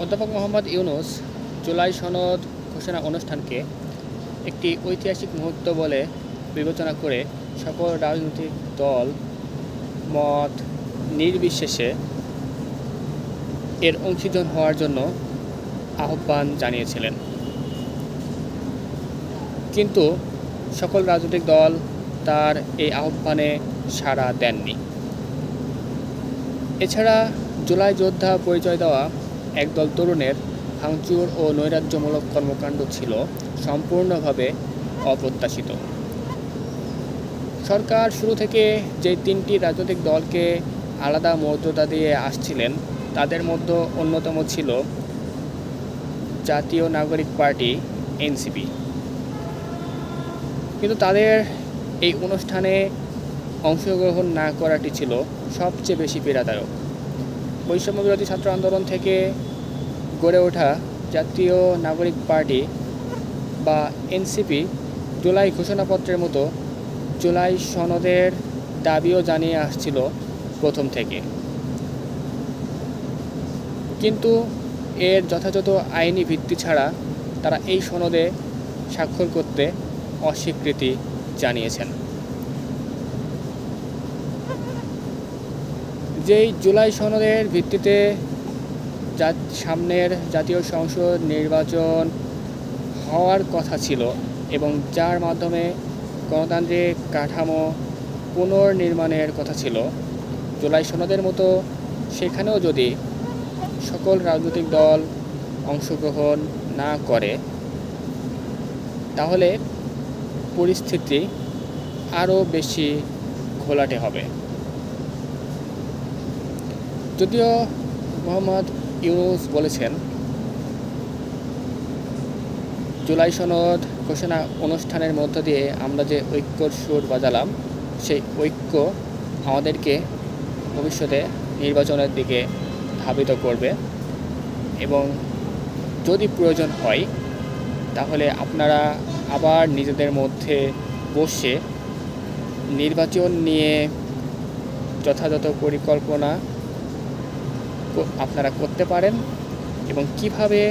অধ্যাপক মোহাম্মদ ইউনূস জুলাই সনদ ঘোষণা অনুষ্ঠানকে একটি ঐতিহাসিক মুহূর্ত বলে বিবেচনা করে সকল রাজনৈতিক দল মত নির্বিশেষে এর অংশীজন হওয়ার জন্য আহ্বান জানিয়েছিলেন। কিন্তু সকল রাজনৈতিক দল তার এই আহ্বানে সাড়া দেননি। এছাড়া জুলাই যোদ্ধা পরিচয় দেওয়া একদল তরুণের ভাঙচুর ও নৈরাজ্যমূলক কর্মকাণ্ড ছিল সম্পূর্ণভাবে অপ্রত্যাশিত। সরকার শুরু থেকে যে তিনটি রাজনৈতিক দলকে আলাদা মর্যাদা দিয়ে আসছিলেন তাদের মধ্যে অন্যতম ছিল জাতীয় নাগরিক পার্টি এনসিপি। কিন্তু তাদের এই অনুষ্ঠানে অংশগ্রহণ না করাটি ছিল সবচেয়ে বেশি পীড়াদায়ক। বৈষম্যবিরোধী ছাত্র আন্দোলন থেকে গড়ে ওঠা জাতীয় নাগরিক পার্টি বা এনসিপি জুলাই ঘোষণাপত্রের মতো জুলাই সনদের দাবিও জানিয়ে আসছিল প্রথম থেকে, কিন্তু এর যথাযথ আইনি ভিত্তি ছাড়া তারা এই সনদে স্বাক্ষর করতে অস্বীকৃতি জানিয়েছেন। যেই জুলাই সনদের ভিত্তিতে সামনের জাতীয় সংসদ নির্বাচন হওয়ার কথা ছিল এবং যার মাধ্যমে গণতান্ত্রিক কাঠামো পুনর্নির্মাণের কথা ছিল, জুলাই সনদের মতো সেখানেও যদি সকল রাজনৈতিক দল অংশগ্রহণ না করে তাহলে পরিস্থিতি আরও বেশি ঘোলাটে হবে। যদিও মোহাম্মদ ইউনূস বলেছেন, জুলাই সনদ ঘোষণা অনুষ্ঠানের মধ্য দিয়ে আমরা যে ঐক্যর সুর বাজালাম সেই ঐক্য আমাদেরকে ভবিষ্যতে নির্বাচনের দিকে ধাবিত করবে এবং যদি প্রয়োজন হয় তাহলে আপনারা আবার নিজেদের মধ্যে বসে নির্বাচন নিয়ে যথাযথ পরিকল্পনা আপনারা করতে পারেন এবং কিভাবে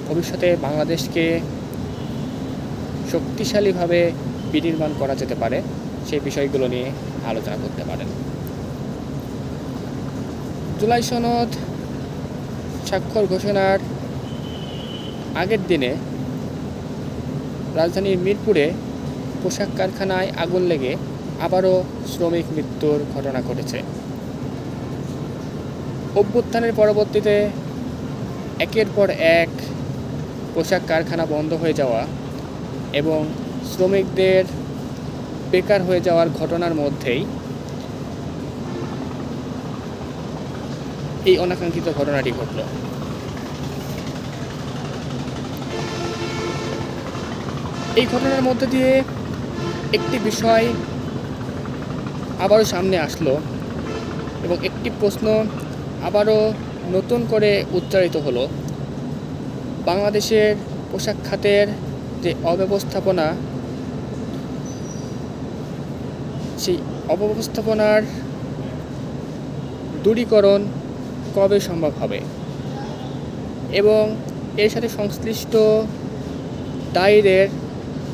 ভবিষ্যতে বাংলাদেশকে শক্তিশালীভাবে বিনির্মাণ করা যেতে পারে সেই বিষয়গুলো নিয়ে আলোচনা করতে পারেন। জুলাই সনদ স্বাক্ষর ঘোষণার আগের দিনে রাজধানীর মিরপুরে পোশাক কারখানায় আগুন লেগে আবারও শ্রমিক মৃত্যুর ঘটনা ঘটেছে। অভ্যুত্থানের পরবর্তীতে একের পর এক পোশাক কারখানা বন্ধ হয়ে যাওয়া এবং শ্রমিকদের বেকার হয়ে যাওয়ার ঘটনার মধ্যেই এই অনাকাঙ্ক্ষিত ঘটনাটি ঘটল। এই ঘটনার মধ্যে দিয়ে একটি বিষয় আবারও সামনে আসলো এবং একটি প্রশ্ন আবারও নতুন করে উচ্চারিত হলো। বাংলাদেশের পোশাক খাতের যে অব্যবস্থাপনা, সেই অব্যবস্থাপনার দূরীকরণ কবে সম্ভব হবে এবং এর সাথে সংশ্লিষ্ট দায়ীদের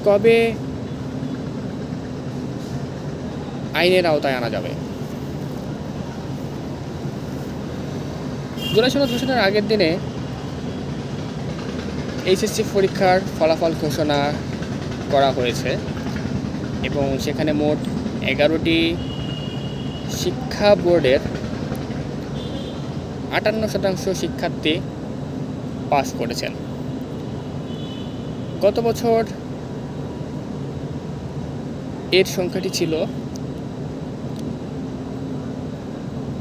কবে আইনের আওতায় আনা যাবে। জুলাই সনদ ঘোষণার আগের দিনে এইচএসসি পরীক্ষার ফলাফল ঘোষণা করা হয়েছে এবং সেখানে মোট 11টি শিক্ষা বোর্ডের 58% শিক্ষার্থী পাস করেছেন। গত বছর এর সংখ্যাটি ছিল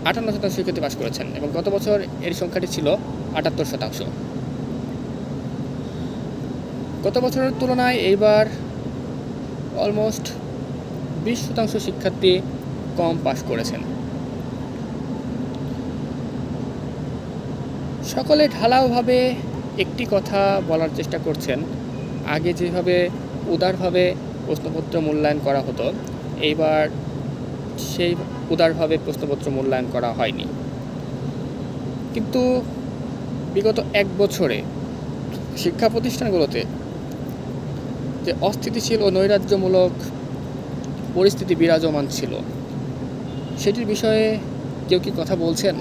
58% শিক্ষার্থী পাস করেছেন এবং গত বছর এর সংখ্যাটি ছিল 78%। গত বছরের তুলনায় এইবার অলমোস্ট 20% শিক্ষার্থী কম পাস করেছেন। সকলে ঢালাওভাবে একটি কথা বলার চেষ্টা করছেন, আগে যেভাবে উদারভাবে প্রশ্নপত্র মূল্যায়ন করা হতো এইবার সেই উদারভাবে প্রশ্নপত্র মূল্যায়ন করা হয়নি। কিন্তু বিগত 1 বছরে শিক্ষা প্রতিষ্ঠানগুলোতে যে অস্থিতিশীল ও নৈরাজ্যমূলক পরিস্থিতি বিরাজমান ছিল, সেটির বিষয়ে কেউ কি কথা বলছেন?